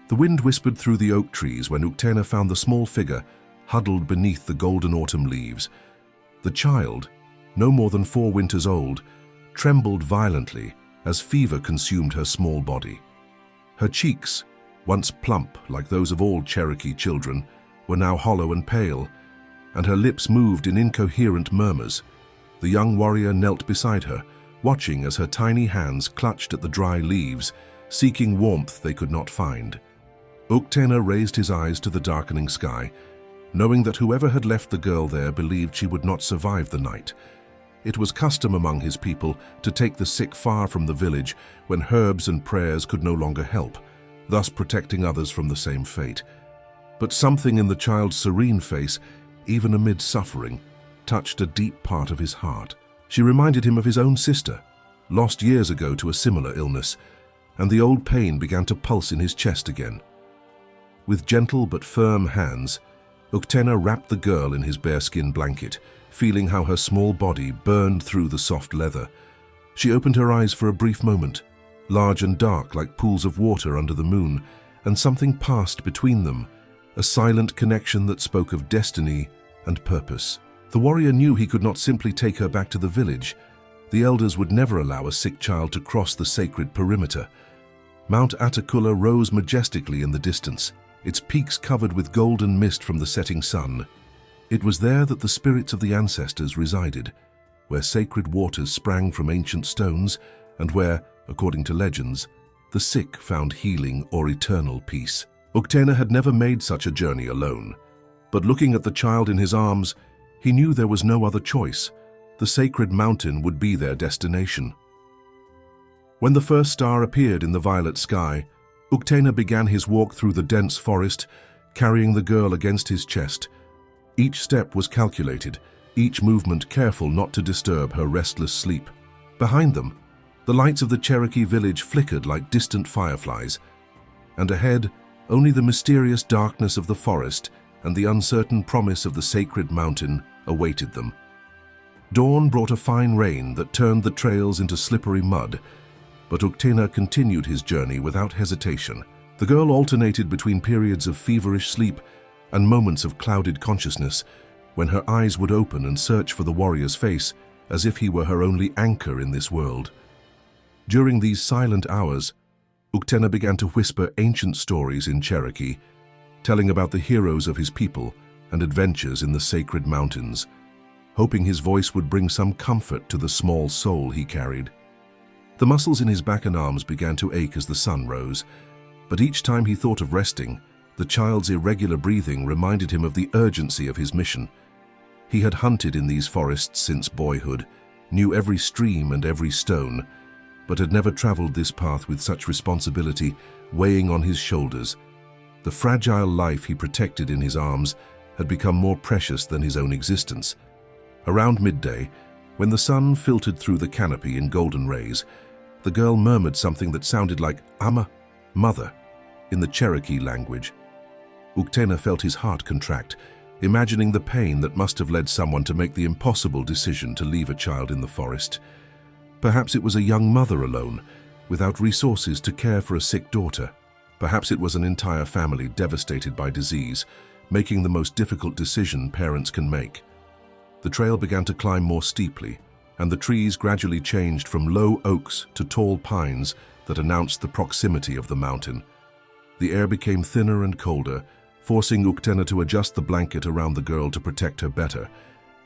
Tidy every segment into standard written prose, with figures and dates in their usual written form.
The wind whispered through the oak trees when Uktena found the small figure huddled beneath the golden autumn leaves. The child, no more than 4 winters old, trembled violently as fever consumed her small body. Her cheeks, once plump like those of all Cherokee children, were now hollow and pale, and her lips moved in incoherent murmurs. The young warrior knelt beside her, watching as her tiny hands clutched at the dry leaves, seeking warmth they could not find. Uktena raised his eyes to the darkening sky, knowing that whoever had left the girl there believed she would not survive the night. It was custom among his people to take the sick far from the village when herbs and prayers could no longer help, thus protecting others from the same fate. But something in the child's serene face, even amid suffering, touched a deep part of his heart. She reminded him of his own sister, lost years ago to a similar illness, and the old pain began to pulse in his chest again. With gentle but firm hands, Uktena wrapped the girl in his bearskin blanket, feeling how her small body burned through the soft leather. She opened her eyes for a brief moment, large and dark like pools of water under the moon, and something passed between them, a silent connection that spoke of destiny and purpose. The warrior knew he could not simply take her back to the village. The elders would never allow a sick child to cross the sacred perimeter. Mount Atakula rose majestically in the distance, its peaks covered with golden mist from the setting sun. It was there that the spirits of the ancestors resided, where sacred waters sprang from ancient stones, and where, according to legends, the sick found healing or eternal peace. Uktena had never made such a journey alone, but looking at the child in his arms, he knew there was no other choice. The sacred mountain would be their destination. When the first star appeared in the violet sky, Uktena began his walk through the dense forest, carrying the girl against his chest. Each step was calculated, each movement careful not to disturb her restless sleep. Behind them, the lights of the Cherokee village flickered like distant fireflies, and ahead, only the mysterious darkness of the forest and the uncertain promise of the sacred mountain awaited them. Dawn brought a fine rain that turned the trails into slippery mud, but Uktena continued his journey without hesitation. The girl alternated between periods of feverish sleep and moments of clouded consciousness, when her eyes would open and search for the warrior's face as if he were her only anchor in this world. During these silent hours, Uktena began to whisper ancient stories in Cherokee, telling about the heroes of his people and adventures in the sacred mountains, hoping his voice would bring some comfort to the small soul he carried. The muscles in his back and arms began to ache as the sun rose, but each time he thought of resting, the child's irregular breathing reminded him of the urgency of his mission. He had hunted in these forests since boyhood, knew every stream and every stone, but had never traveled this path with such responsibility weighing on his shoulders. The fragile life he protected in his arms had become more precious than his own existence. Around midday, when the sun filtered through the canopy in golden rays, the girl murmured something that sounded like "Ama," mother, in the Cherokee language. Uktena felt his heart contract, imagining the pain that must have led someone to make the impossible decision to leave a child in the forest. Perhaps it was a young mother alone, without resources to care for a sick daughter. Perhaps it was an entire family devastated by disease, making the most difficult decision parents can make. The trail began to climb more steeply, and the trees gradually changed from low oaks to tall pines that announced the proximity of the mountain. The air became thinner and colder, forcing Uktena to adjust the blanket around the girl to protect her better.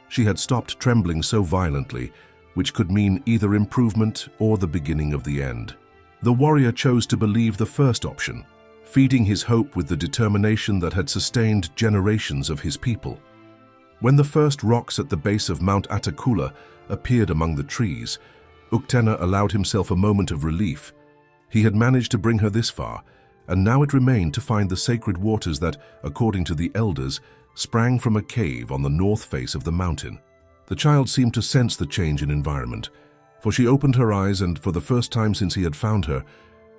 She had stopped trembling so violently, which could mean either improvement or the beginning of the end. The warrior chose to believe the first option, feeding his hope with the determination that had sustained generations of his people. When the first rocks at the base of Mount Atakula appeared among the trees, Uktena allowed himself a moment of relief. He had managed to bring her this far, and now it remained to find the sacred waters that, according to the elders, sprang from a cave on the north face of the mountain. The child seemed to sense the change in environment, for she opened her eyes and, for the first time since he had found her,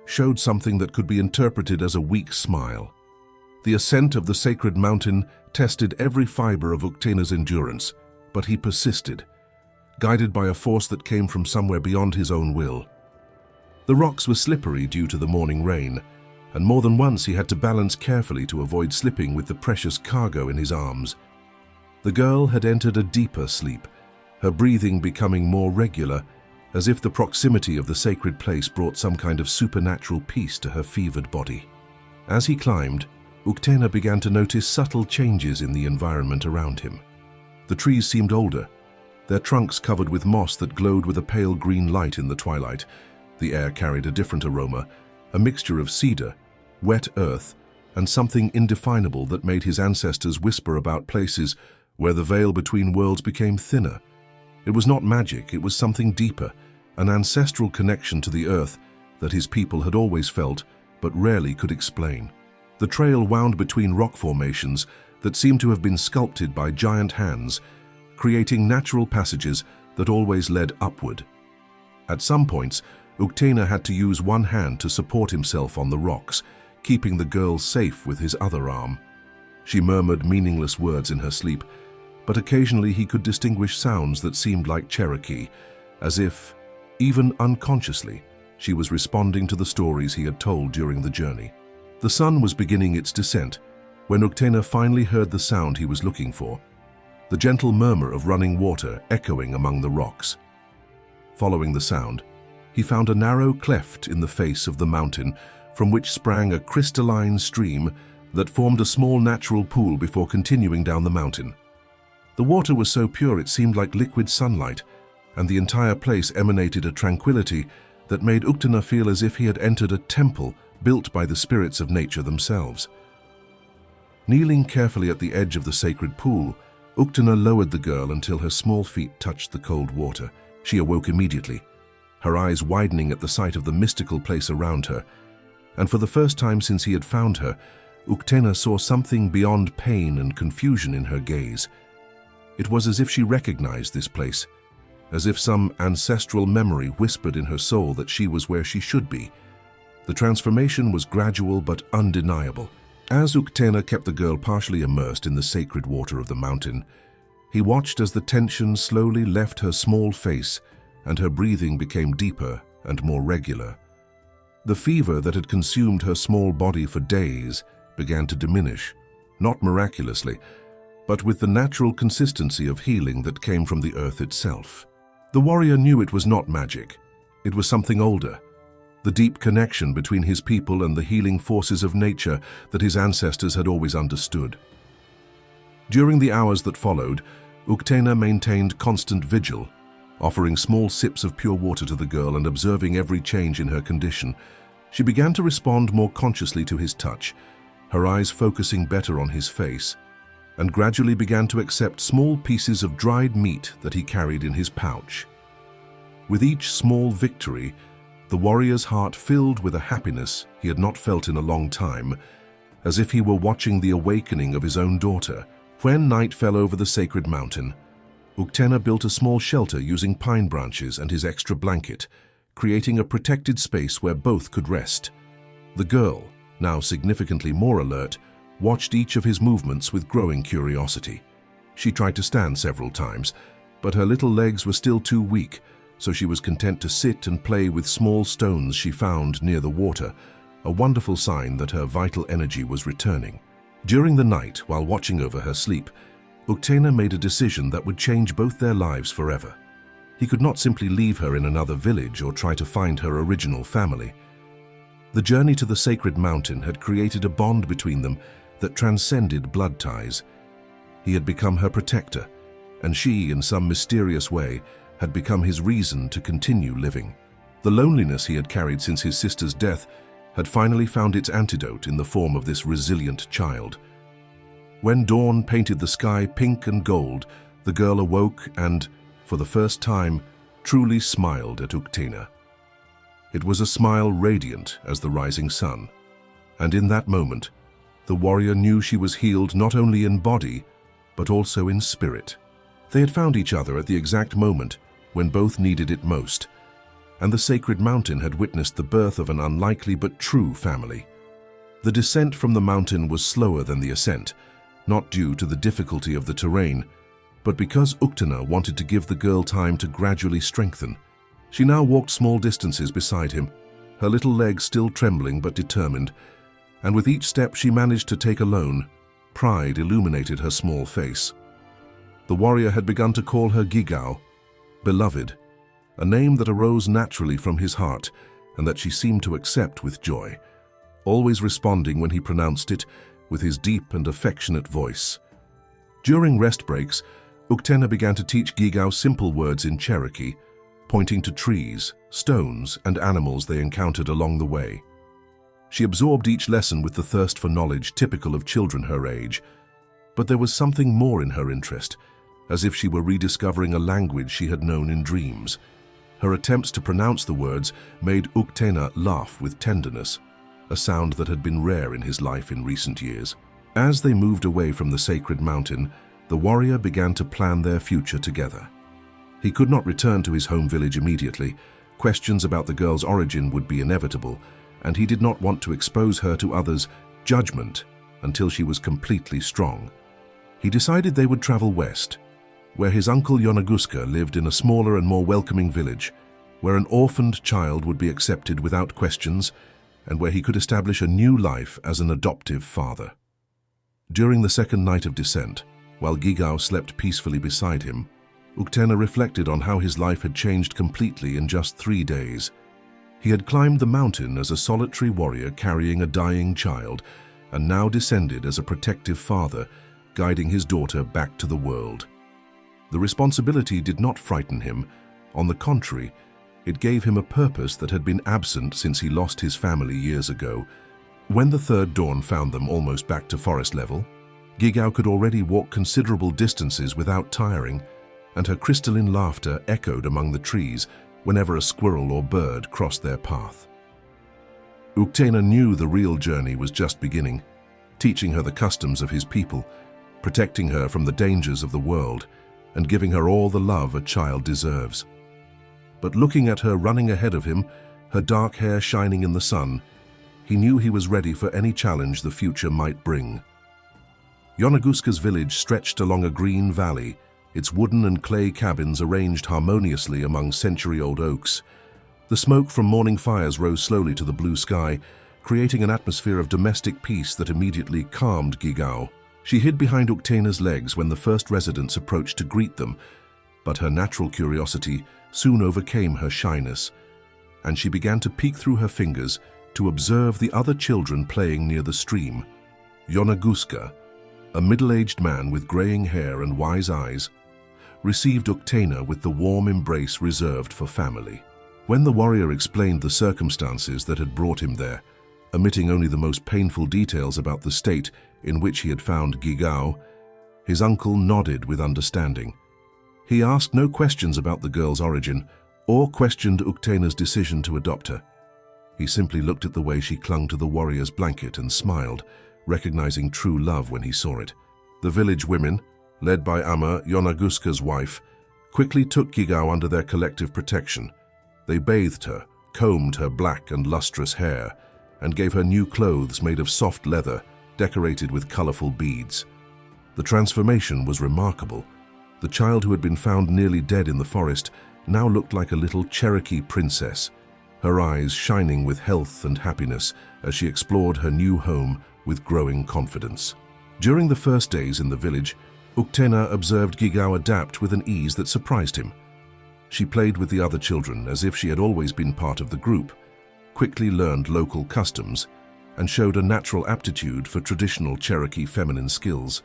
showed something that could be interpreted as a weak smile. The ascent of the sacred mountain tested every fiber of Uktena's endurance, but he persisted, guided by a force that came from somewhere beyond his own will. The rocks were slippery due to the morning rain, and more than once he had to balance carefully to avoid slipping with the precious cargo in his arms. The girl had entered a deeper sleep, her breathing becoming more regular, as if the proximity of the sacred place brought some kind of supernatural peace to her fevered body. As he climbed, Uktena began to notice subtle changes in the environment around him. The trees seemed older, their trunks covered with moss that glowed with a pale green light in the twilight. The air carried a different aroma, a mixture of cedar, wet earth, and something indefinable that made his ancestors whisper about places where the veil between worlds became thinner. It was not magic, it was something deeper, an ancestral connection to the earth that his people had always felt but rarely could explain. The trail wound between rock formations that seemed to have been sculpted by giant hands, creating natural passages that always led upward. At some points, Uktena had to use one hand to support himself on the rocks, keeping the girl safe with his other arm. She murmured meaningless words in her sleep, but occasionally he could distinguish sounds that seemed like Cherokee, as if, even unconsciously, she was responding to the stories he had told during the journey. The sun was beginning its descent when Uktena finally heard the sound he was looking for, the gentle murmur of running water echoing among the rocks. Following the sound, he found a narrow cleft in the face of the mountain from which sprang a crystalline stream that formed a small natural pool before continuing down the mountain. The water was so pure it seemed like liquid sunlight, and the entire place emanated a tranquility that made Uktena feel as if he had entered a temple built by the spirits of nature themselves. Kneeling carefully at the edge of the sacred pool, Uktena lowered the girl until her small feet touched the cold water. She awoke immediately, her eyes widening at the sight of the mystical place around her, and for the first time since he had found her, Uktena saw something beyond pain and confusion in her gaze. It was as if she recognized this place, as if some ancestral memory whispered in her soul that she was where she should be. The transformation was gradual but undeniable. As Uktena kept the girl partially immersed in the sacred water of the mountain, he watched as the tension slowly left her small face and her breathing became deeper and more regular. The fever that had consumed her small body for days began to diminish, not miraculously, but with the natural consistency of healing that came from the earth itself. The warrior knew it was not magic. It was something older, the deep connection between his people and the healing forces of nature that his ancestors had always understood. During the hours that followed, Uktena maintained constant vigil, offering small sips of pure water to the girl and observing every change in her condition. She began to respond more consciously to his touch, her eyes focusing better on his face, and gradually began to accept small pieces of dried meat that he carried in his pouch. With each small victory, the warrior's heart filled with a happiness he had not felt in a long time, as if he were watching the awakening of his own daughter. When night fell over the sacred mountain, Uktena built a small shelter using pine branches and his extra blanket, creating a protected space where both could rest. The girl, now significantly more alert, watched each of his movements with growing curiosity. She tried to stand several times, but her little legs were still too weak, so she was content to sit and play with small stones she found near the water, a wonderful sign that her vital energy was returning. During the night, while watching over her sleep, Uktena made a decision that would change both their lives forever. He could not simply leave her in another village or try to find her original family. The journey to the sacred mountain had created a bond between them that transcended blood ties. He had become her protector, and she, in some mysterious way, had become his reason to continue living. The loneliness he had carried since his sister's death had finally found its antidote in the form of this resilient child. When dawn painted the sky pink and gold, the girl awoke and, for the first time, truly smiled at Uktena. It was a smile radiant as the rising sun, and in that moment, the warrior knew she was healed not only in body, but also in spirit. They had found each other at the exact moment when both needed it most, and the sacred mountain had witnessed the birth of an unlikely but true family. The descent from the mountain was slower than the ascent, not due to the difficulty of the terrain, but because Uktena wanted to give the girl time to gradually strengthen. She now walked small distances beside him, her little legs still trembling but determined, and with each step she managed to take alone, pride illuminated her small face. The warrior had begun to call her Gigao, beloved, a name that arose naturally from his heart and that she seemed to accept with joy, always responding when he pronounced it with his deep and affectionate voice. During rest breaks, Uktena began to teach Gigao simple words in Cherokee, pointing to trees, stones, and animals they encountered along the way. She absorbed each lesson with the thirst for knowledge typical of children her age, but there was something more in her interest, as if she were rediscovering a language she had known in dreams. Her attempts to pronounce the words made Uktena laugh with tenderness, a sound that had been rare in his life in recent years. As they moved away from the sacred mountain, the warrior began to plan their future together. He could not return to his home village immediately. Questions about the girl's origin would be inevitable, and he did not want to expose her to others' judgment until she was completely strong. He decided they would travel west, where his uncle Yonaguska lived in a smaller and more welcoming village, where an orphaned child would be accepted without questions, and where he could establish a new life as an adoptive father. During the second night of descent, while Gigao slept peacefully beside him, Uktena reflected on how his life had changed completely in just 3 days. He had climbed the mountain as a solitary warrior carrying a dying child, and now descended as a protective father, guiding his daughter back to the world. The responsibility did not frighten him. On the contrary, it gave him a purpose that had been absent since he lost his family years ago. When the third dawn found them almost back to forest level, Gigao could already walk considerable distances without tiring, and her crystalline laughter echoed among the trees whenever a squirrel or bird crossed their path. Uktena knew the real journey was just beginning, teaching her the customs of his people, protecting her from the dangers of the world, and giving her all the love a child deserves. But looking at her running ahead of him, her dark hair shining in the sun, he knew he was ready for any challenge the future might bring. Yonaguska's village stretched along a green valley, its wooden and clay cabins arranged harmoniously among century-old oaks. The smoke from morning fires rose slowly to the blue sky, creating an atmosphere of domestic peace that immediately calmed Gigao. She hid behind Uktena's legs when the first residents approached to greet them, but her natural curiosity soon overcame her shyness, and she began to peek through her fingers to observe the other children playing near the stream. Yonaguska, a middle-aged man with graying hair and wise eyes, received Uktena with the warm embrace reserved for family. When the warrior explained the circumstances that had brought him there, omitting only the most painful details about the state in which he had found Gigao, his uncle nodded with understanding. He asked no questions about the girl's origin or questioned Uktena's decision to adopt her. He simply looked at the way she clung to the warrior's blanket and smiled, recognizing true love when he saw it. The village women, led by Amma, Yonaguska's wife, quickly took Gigao under their collective protection. They bathed her, combed her black and lustrous hair, and gave her new clothes made of soft leather, decorated with colorful beads. The transformation was remarkable. The child who had been found nearly dead in the forest now looked like a little Cherokee princess, her eyes shining with health and happiness as she explored her new home with growing confidence. During the first days in the village, Uktena observed Gigao adapt with an ease that surprised him. She played with the other children as if she had always been part of the group, quickly learned local customs, and showed a natural aptitude for traditional Cherokee feminine skills.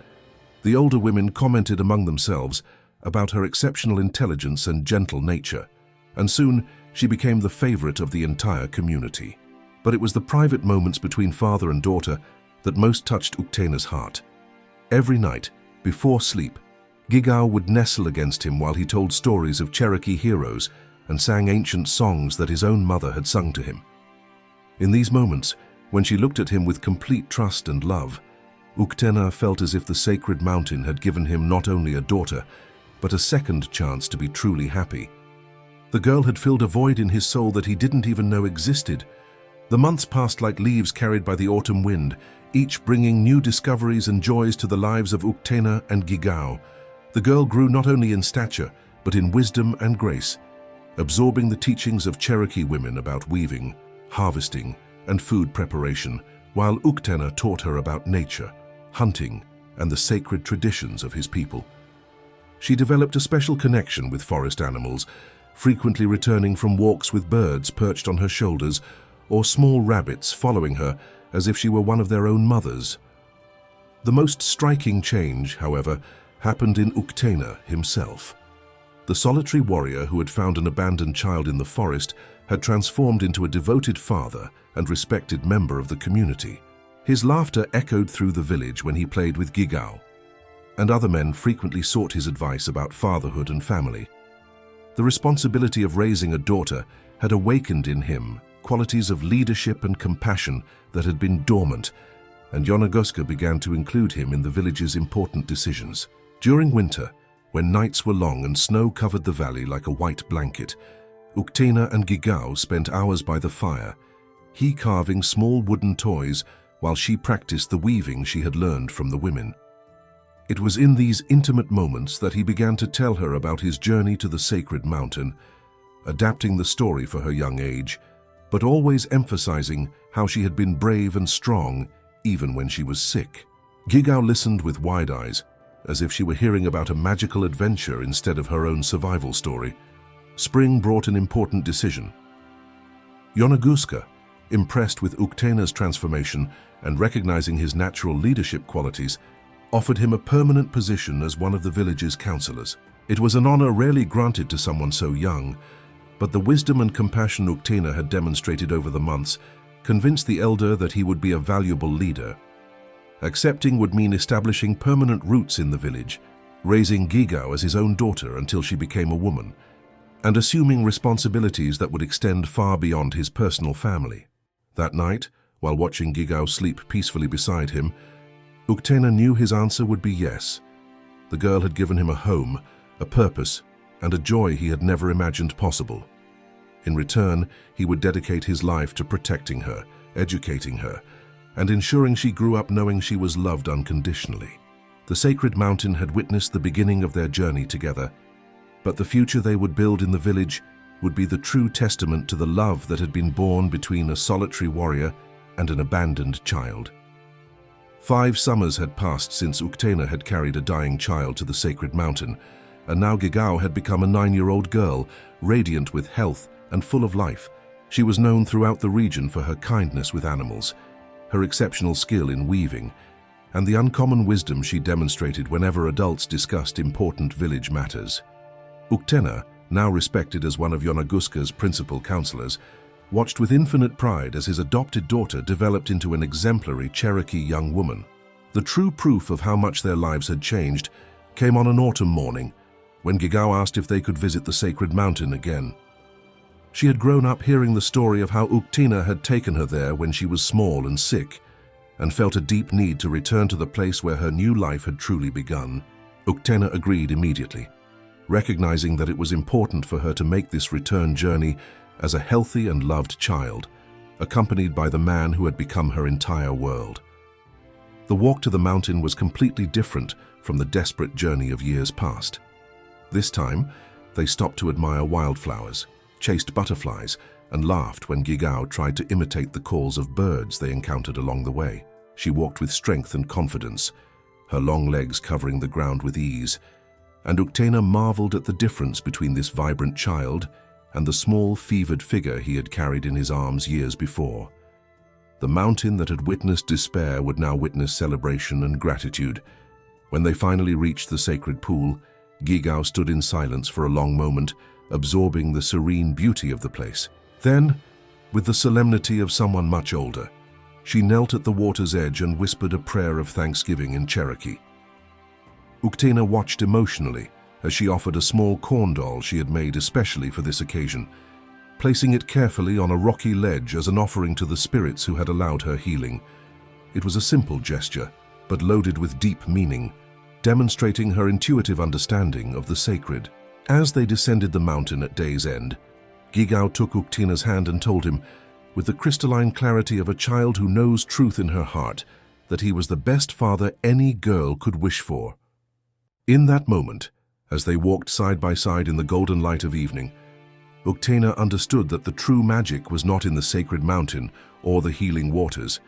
The older women commented among themselves about her exceptional intelligence and gentle nature, and soon she became the favorite of the entire community. But it was the private moments between father and daughter that most touched Uktena's heart. Every night, before sleep, Gigao would nestle against him while he told stories of Cherokee heroes and sang ancient songs that his own mother had sung to him. In these moments, when she looked at him with complete trust and love, Uktena felt as if the sacred mountain had given him not only a daughter, but a second chance to be truly happy. The girl had filled a void in his soul that he didn't even know existed. The months passed like leaves carried by the autumn wind, each bringing new discoveries and joys to the lives of Uktena and Gigao. The girl grew not only in stature, but in wisdom and grace, absorbing the teachings of Cherokee women about weaving, harvesting, and food preparation, while Uktena taught her about nature, hunting, and the sacred traditions of his people. She developed a special connection with forest animals, frequently returning from walks with birds perched on her shoulders or small rabbits following her as if she were one of their own mothers. The most striking change, however, happened in Uktena himself. The solitary warrior who had found an abandoned child in the forest had transformed into a devoted father and respected member of the community. His laughter echoed through the village when he played with Gigao, and other men frequently sought his advice about fatherhood and family. The responsibility of raising a daughter had awakened in him qualities of leadership and compassion that had been dormant, and Yonaguska began to include him in the village's important decisions. During winter, when nights were long and snow covered the valley like a white blanket, Uktena and Gigao spent hours by the fire, he carving small wooden toys while she practiced the weaving she had learned from the women. It was in these intimate moments that he began to tell her about his journey to the sacred mountain, adapting the story for her young age, but always emphasizing how she had been brave and strong even when she was sick. Gigao listened with wide eyes, as if she were hearing about a magical adventure instead of her own survival story. Spring brought an important decision. Yonaguska, impressed with Uktena's transformation and recognizing his natural leadership qualities, offered him a permanent position as one of the village's counselors. It was an honor rarely granted to someone so young, but the wisdom and compassion Uktena had demonstrated over the months convinced the elder that he would be a valuable leader. Accepting would mean establishing permanent roots in the village, raising Gigao as his own daughter until she became a woman, and assuming responsibilities that would extend far beyond his personal family. That night, while watching Gigao sleep peacefully beside him, Uktena knew his answer would be yes. The girl had given him a home, a purpose, and a joy he had never imagined possible. In return, he would dedicate his life to protecting her, educating her, and ensuring she grew up knowing she was loved unconditionally. The sacred mountain had witnessed the beginning of their journey together, but the future they would build in the village would be the true testament to the love that had been born between a solitary warrior and an abandoned child. 5 summers had passed since Uktena had carried a dying child to the sacred mountain, and now Gigao had become a 9-year-old girl, radiant with health and full of life. She was known throughout the region for her kindness with animals, her exceptional skill in weaving, and the uncommon wisdom she demonstrated whenever adults discussed important village matters. Uktena, now respected as one of Yonaguska's principal counselors, watched with infinite pride as his adopted daughter developed into an exemplary Cherokee young woman. The true proof of how much their lives had changed came on an autumn morning, when Gigao asked if they could visit the sacred mountain again. She had grown up hearing the story of how Uktena had taken her there when she was small and sick, and felt a deep need to return to the place where her new life had truly begun. Uktena agreed immediately, recognizing that it was important for her to make this return journey as a healthy and loved child, accompanied by the man who had become her entire world. The walk to the mountain was completely different from the desperate journey of years past. This time, they stopped to admire wildflowers, chased butterflies, and laughed when Gigao tried to imitate the calls of birds they encountered along the way. She walked with strength and confidence, her long legs covering the ground with ease, and Uktena marveled at the difference between this vibrant child and the small, fevered figure he had carried in his arms years before. The mountain that had witnessed despair would now witness celebration and gratitude. When they finally reached the sacred pool, Gigao stood in silence for a long moment, absorbing the serene beauty of the place. Then, with the solemnity of someone much older, she knelt at the water's edge and whispered a prayer of thanksgiving in Cherokee. Uktena watched emotionally as she offered a small corn doll she had made especially for this occasion, placing it carefully on a rocky ledge as an offering to the spirits who had allowed her healing. It was a simple gesture, but loaded with deep meaning, demonstrating her intuitive understanding of the sacred. As they descended the mountain at day's end, Gigao took Uktena's hand and told him, with the crystalline clarity of a child who knows truth in her heart, that he was the best father any girl could wish for. In that moment, as they walked side by side in the golden light of evening, Uktena understood that the true magic was not in the sacred mountain or the healing waters.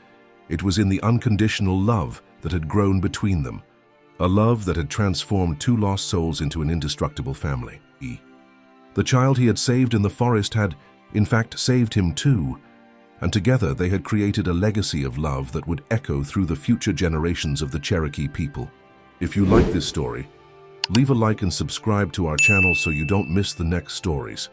It was in the unconditional love that had grown between them, a love that had transformed two lost souls into an indestructible family. The child he had saved in the forest had, in fact, saved him too, and together they had created a legacy of love that would echo through the future generations of the Cherokee people. If you like this story, leave a like and subscribe to our channel so you don't miss the next stories.